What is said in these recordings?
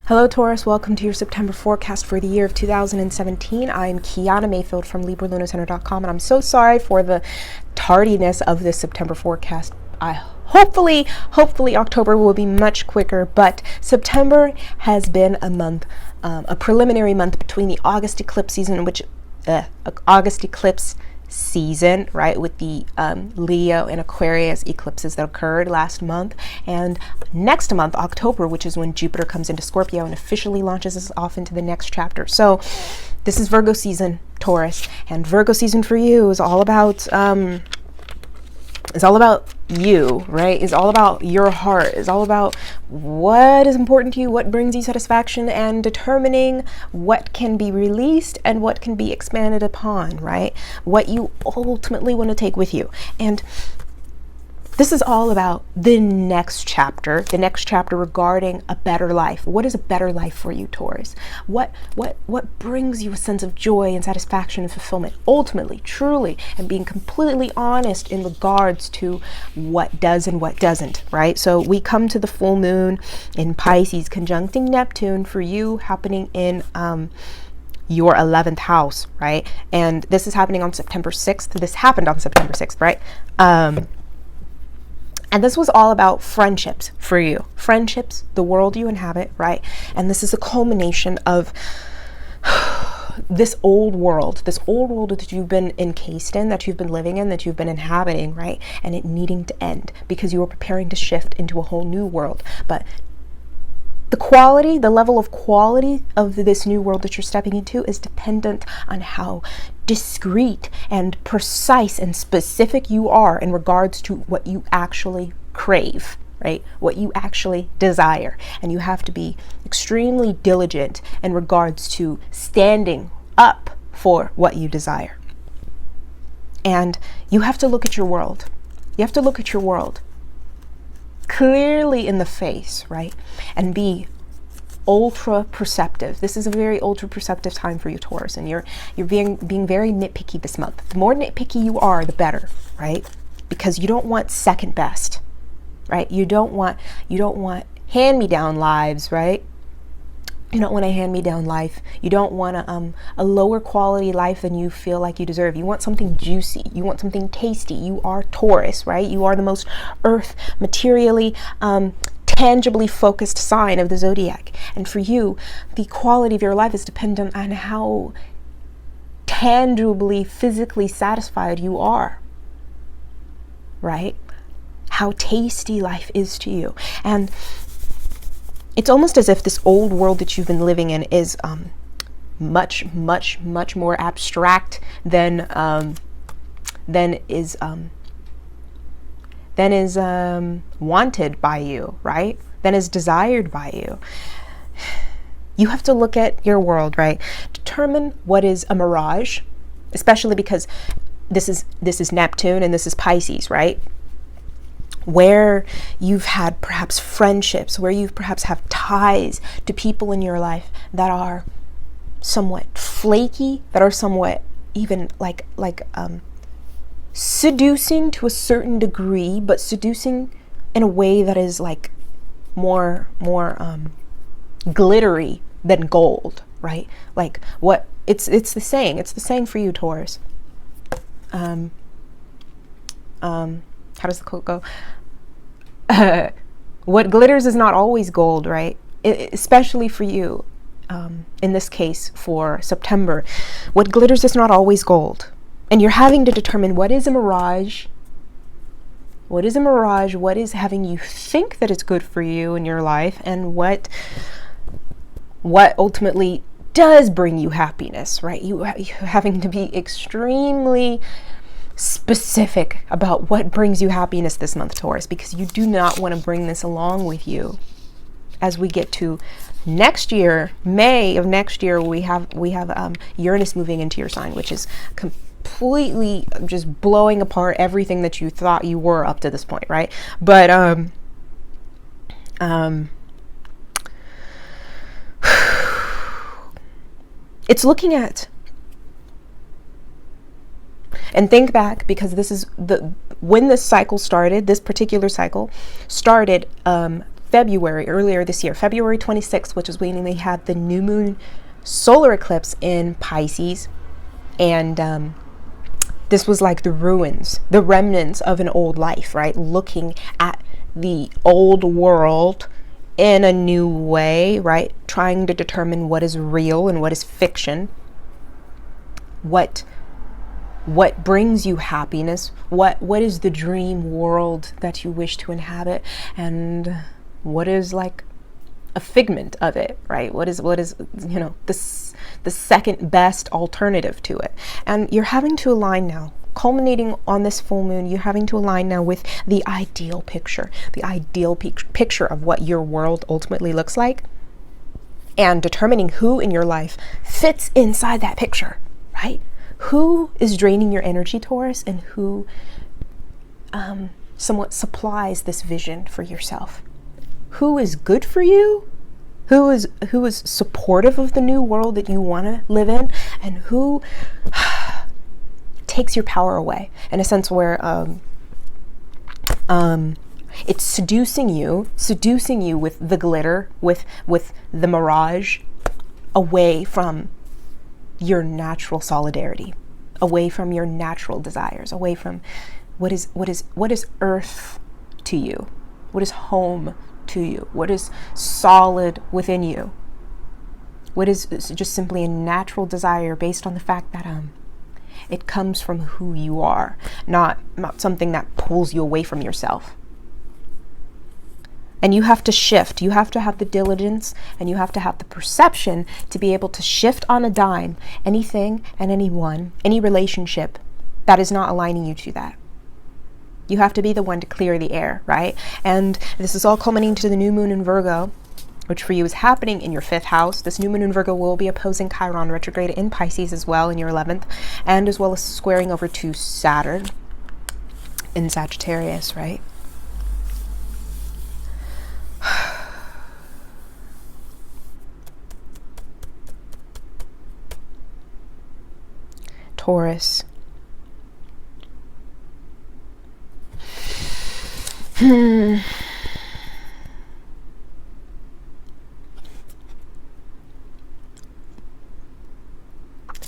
Hello Taurus, welcome to your September forecast for the year of 2017. I'm Kyana Mayfield from LibraLunaCenter.com, and I'm so sorry for the tardiness of this September forecast. Hopefully October will be much quicker, but September has been a month, a preliminary month between the August eclipse season, right, with the Leo and Aquarius eclipses that occurred last month, and next month, October, which is when Jupiter comes into Scorpio and officially launches us off into the next chapter. So this is Virgo season, Taurus, and Virgo season for you is all about you, right? It's all about your heart. It's all about what is important to you, what brings you satisfaction, and determining what can be released and what can be expanded upon, right? What you ultimately want to take with you. And this is all about the next chapter regarding a better life. What is a better life for you, Taurus? What brings you a sense of joy and satisfaction and fulfillment, ultimately, truly, and being completely honest in regards to what does and what doesn't, right? So we come to the full moon in Pisces conjuncting Neptune for you, happening in your 11th house, right? And this is happening on September 6th. This happened on September 6th, right? And this was all about friendships for you. Friendships, the world you inhabit, right? And this is a culmination of this old world that you've been encased in, that you've been living in, that you've been inhabiting, right? And it needing to end because you are preparing to shift into a whole new world. But the level of quality of this new world that you're stepping into is dependent on how discreet and precise and specific you are in regards to what you actually crave, right? What you actually desire. And you have to be extremely diligent in regards to standing up for what you desire. And you have to look at your world. You have to look at your world clearly in the face, right? And be ultra perceptive. This is a very ultra perceptive time for you, Taurus, and you're being very nitpicky this month. The more nitpicky you are, the better, right? Because you don't want second best, right? You don't want hand-me-down lives, right? You don't want a hand-me-down life. You don't want a lower quality life than you feel like you deserve. You want something juicy. You want something tasty. You are Taurus, right? You are the most earth, materially, tangibly focused sign of the zodiac. And for you, the quality of your life is dependent on how tangibly, physically satisfied you are, right? How tasty life is to you. And it's almost as if this old world that you've been living in is much more abstract than is wanted by you, right? Than is desired by you. You have to look at your world, right? Determine what is a mirage, especially because this is Neptune and this is Pisces, right? Where you've had perhaps friendships, where you've perhaps have ties to people in your life that are somewhat flaky, that are somewhat even like seducing to a certain degree, but seducing in a way that is like more glittery than gold, right? Like what it's the saying for you, Taurus. How does the quote go? What glitters is not always gold, right? Especially for you, in this case for September, what glitters is not always gold. And you're having to determine what is a mirage, what is having you think that it's good for you in your life, and what ultimately does bring you happiness, right? You're having to be extremely specific about what brings you happiness this month, Taurus, because you do not want to bring this along with you as we get to next year, May of next year. We have Uranus moving into your sign, which is completely just blowing apart everything that you thought you were up to this point, right? But it's looking at, and think back, because this is when this cycle started, this particular cycle started February, earlier this year, February 26th, which is when we had the new moon solar eclipse in Pisces. And this was like the ruins, the remnants of an old life, right? Looking at the old world in a new way, right? Trying to determine what is real and what is fiction. What brings you happiness? What is the dream world that you wish to inhabit? And what is like a figment of it, right? What is you know, the second best alternative to it? And you're having to align now, culminating on this full moon, you're having to align now with the ideal picture, picture of what your world ultimately looks like, and determining who in your life fits inside that picture, right? Who is draining your energy, Taurus, and who somewhat supplies this vision for yourself? Who is good for you? Who is supportive of the new world that you want to live in? And who takes your power away, in a sense where it's seducing you with the glitter, with the mirage, away from your natural solidarity, away from your natural desires, away from what is earth to you, what is home to you, what is solid within you, what is just simply a natural desire based on the fact that it comes from who you are, not something that pulls you away from yourself. And you have to shift. You have to have the diligence, and you have to have the perception to be able to shift on a dime anything and anyone, any relationship that is not aligning you to that. You have to be the one to clear the air, right? And this is all culminating to the new moon in Virgo, which for you is happening in your 5th house. This new moon in Virgo will be opposing Chiron retrograde in Pisces as well in your 11th, and as well as squaring over to Saturn in Sagittarius, right? Taurus.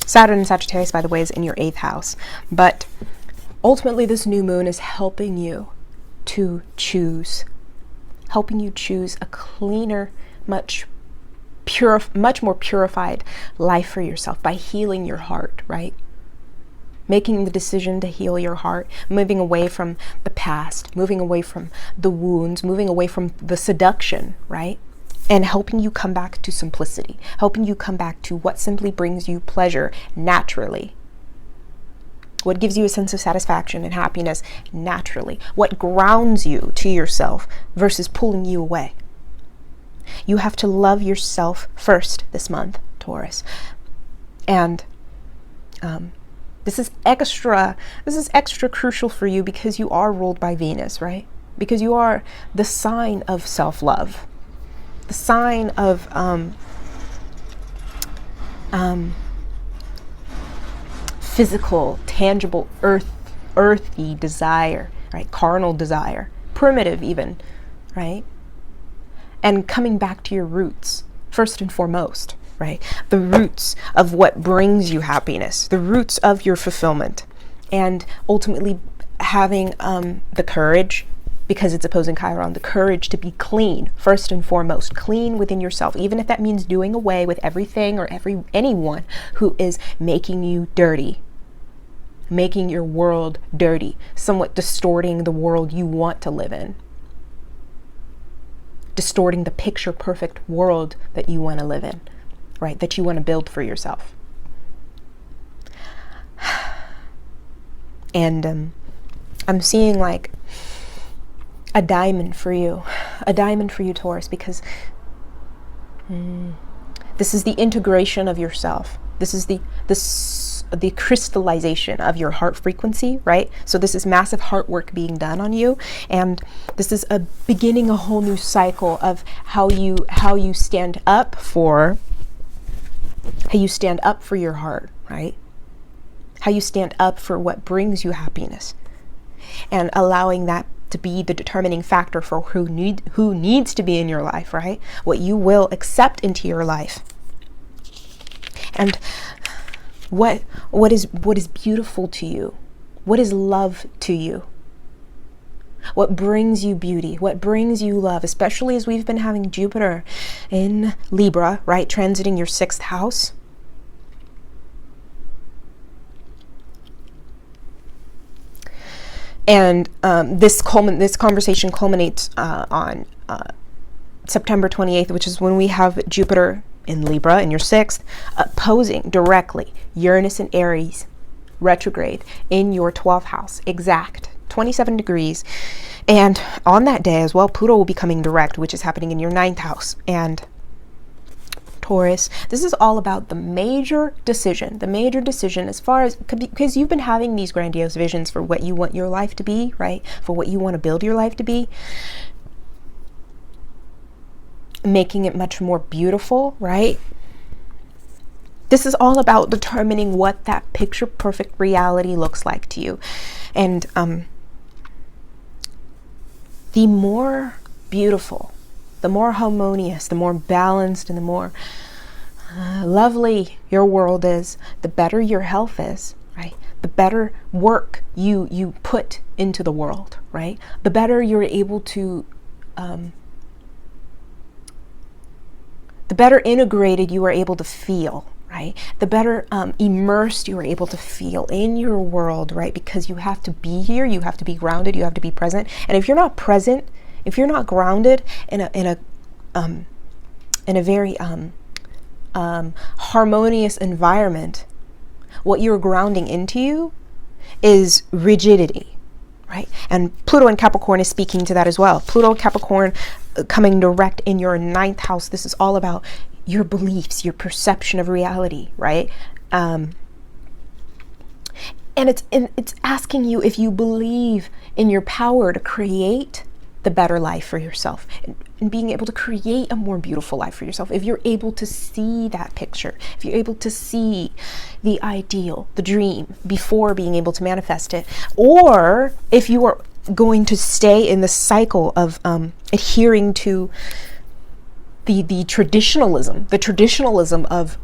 Saturn in Sagittarius, by the way, is in your 8th house. But ultimately, this new moon is helping you to choose, helping you choose a cleaner, much more purified life for yourself by healing your heart, right? Making the decision to heal your heart, moving away from the past, moving away from the wounds, moving away from the seduction, right? And helping you come back to simplicity, helping you come back to what simply brings you pleasure naturally. What gives you a sense of satisfaction and happiness naturally. What grounds you to yourself versus pulling you away. You have to love yourself first this month, Taurus. And this is extra crucial for you because you are ruled by Venus, right? Because you are the sign of self-love, the sign of physical, tangible, earthy desire, right? Carnal desire, primitive even, right? And coming back to your roots, first and foremost, right? The roots of what brings you happiness, the roots of your fulfillment, and ultimately having the courage, because it's opposing Chiron, the courage to be clean, first and foremost, clean within yourself, even if that means doing away with everything or anyone who is making you dirty, making your world dirty, somewhat distorting the world you want to live in, distorting the picture perfect world that you want to live in, right? That you want to build for yourself. And I'm seeing like a diamond for you, Taurus, because this is the integration of yourself. This is the crystallization of your heart frequency, right? So this is massive heart work being done on you, and this is beginning a whole new cycle of how you stand up for your heart, right? How you stand up for what brings you happiness, and allowing that to be the determining factor for who needs to be in your life, right? What you will accept into your life. And what is beautiful to you? What is love to you? What brings you beauty? What brings you love? Especially as we've been having Jupiter in Libra, right? Transiting your 6th house. And this conversation culminates on September 28th, which is when we have Jupiter in Libra in your 6th, opposing directly Uranus and Aries retrograde in your 12th house, exact 27 degrees. And on that day as well, Pluto will be coming direct, which is happening in your 9th house. And Taurus, this is all about the major decision as far as, because you've been having these grandiose visions for what you want your life to be, right? For what you want to build your life to be, making it much more beautiful, right? This is all about determining what that picture perfect reality looks like to you. And the more beautiful, the more harmonious, the more balanced, and the more lovely your world is, the better your health is, right? The better work you put into the world, right? The better you're able to, the better integrated you are able to feel, right? The better immersed you are able to feel in your world, right? Because you have to be here, you have to be grounded, you have to be present. And if you're not present, if you're not grounded in a very harmonious environment, what you're grounding into you is rigidity, right? And Pluto in Capricorn is speaking to that as well. Pluto Capricorn coming direct in your 9th house. This is all about your beliefs, your perception of reality, right? And it's asking you if you believe in your power to create the better life for yourself, and being able to create a more beautiful life for yourself. If you're able to see that picture, if you're able to see the ideal, the dream, before being able to manifest it, or if you are going to stay in the cycle of adhering to the traditionalism of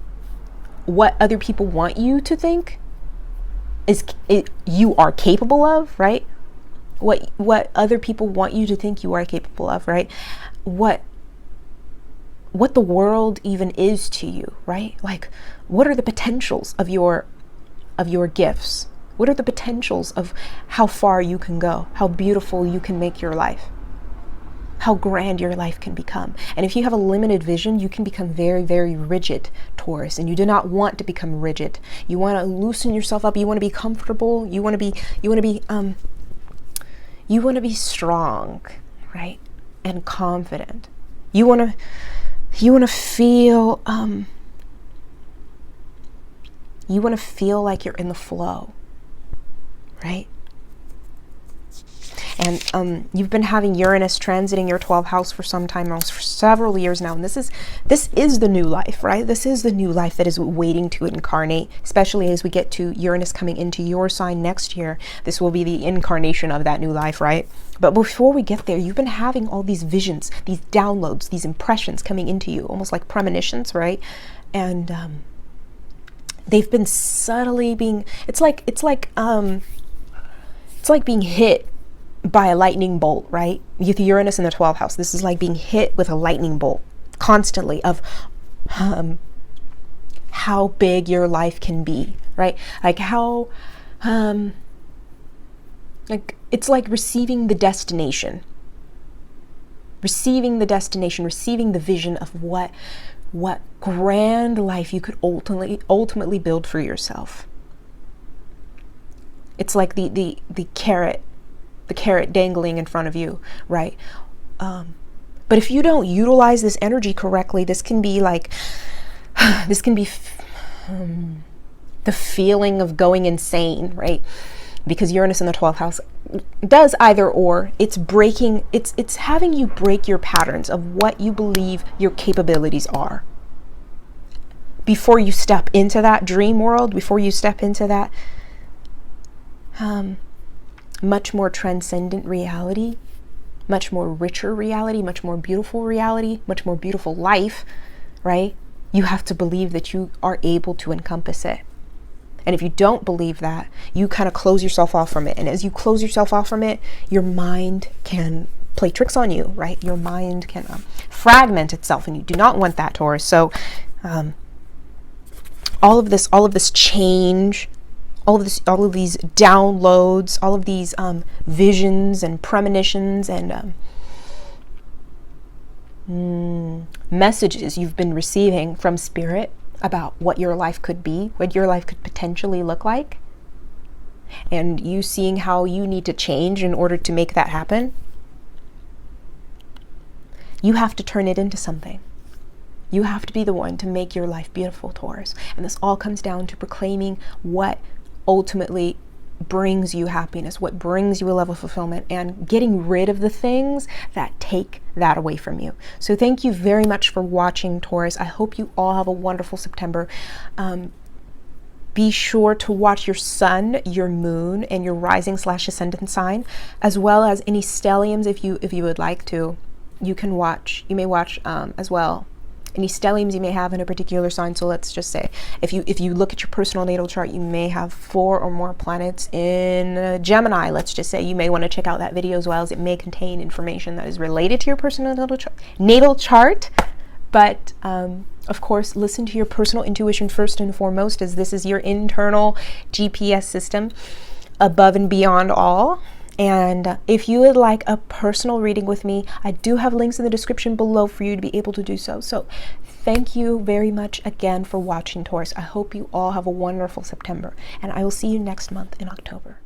what other people want you to think you are capable of, right? What other people want you to think you are capable of, right? What the world even is to you, right? Like, what are the potentials of your gifts? What are the potentials of how far you can go, how beautiful you can make your life, how grand your life can become? And if you have a limited vision, you can become very, very rigid, Taurus, and you do not want to become rigid. You want to loosen yourself up. You want to be comfortable. You want to be strong, right? And confident. You want to feel like you're in the flow, right? And you've been having Uranus transiting your 12th house for some time now, for several years now. And this is the new life, right? This is the new life that is waiting to incarnate, especially as we get to Uranus coming into your sign next year. This will be the incarnation of that new life, right? But before we get there, you've been having all these visions, these downloads, these impressions coming into you, almost like premonitions, right? And they've been subtly being, it's like being hit by a lightning bolt, right? With Uranus in the 12th house, this is like being hit with a lightning bolt constantly of how big your life can be, right? Like how like it's like receiving the destination, receiving the vision of what grand life you could ultimately build for yourself. It's like the carrot dangling in front of you, right? But if you don't utilize this energy correctly, this can be the feeling of going insane, right? Because Uranus in the 12th house does either or. It's having you break your patterns of what you believe your capabilities are. Before you step into that dream world, before you step into that much more transcendent reality, much more richer reality, much more beautiful reality, much more beautiful life, right? You have to believe that you are able to encompass it. And if you don't believe that, you kind of close yourself off from it. And as you close yourself off from it, your mind can play tricks on you, right? Your mind can fragment itself, and you do not want that, Taurus. So all of this change, all of these downloads, all of these visions and premonitions and messages you've been receiving from spirit about what your life could be, what your life could potentially look like, and you seeing how you need to change in order to make that happen, you have to turn it into something. You have to be the one to make your life beautiful, Taurus. And this all comes down to proclaiming what ultimately brings you happiness, what brings you a level of fulfillment, and getting rid of the things that take that away from you. So thank you very much for watching, Taurus. I hope you all have a wonderful September. Be sure to watch your sun, your moon, and your rising/ascendant sign, as well as any stelliums if you would like to. You may watch as well any stelliums you may have in a particular sign. So let's just say if you look at your personal natal chart, you may have 4 or more planets in Gemini. Let's just say you may want to check out that video, as well as it may contain information that is related to your personal natal chart. But of course, listen to your personal intuition first and foremost, as this is your internal GPS system above and beyond all. And if you would like a personal reading with me, I do have links in the description below for you to be able to do so. So thank you very much again for watching, Taurus. I hope you all have a wonderful September, and I will see you next month in October.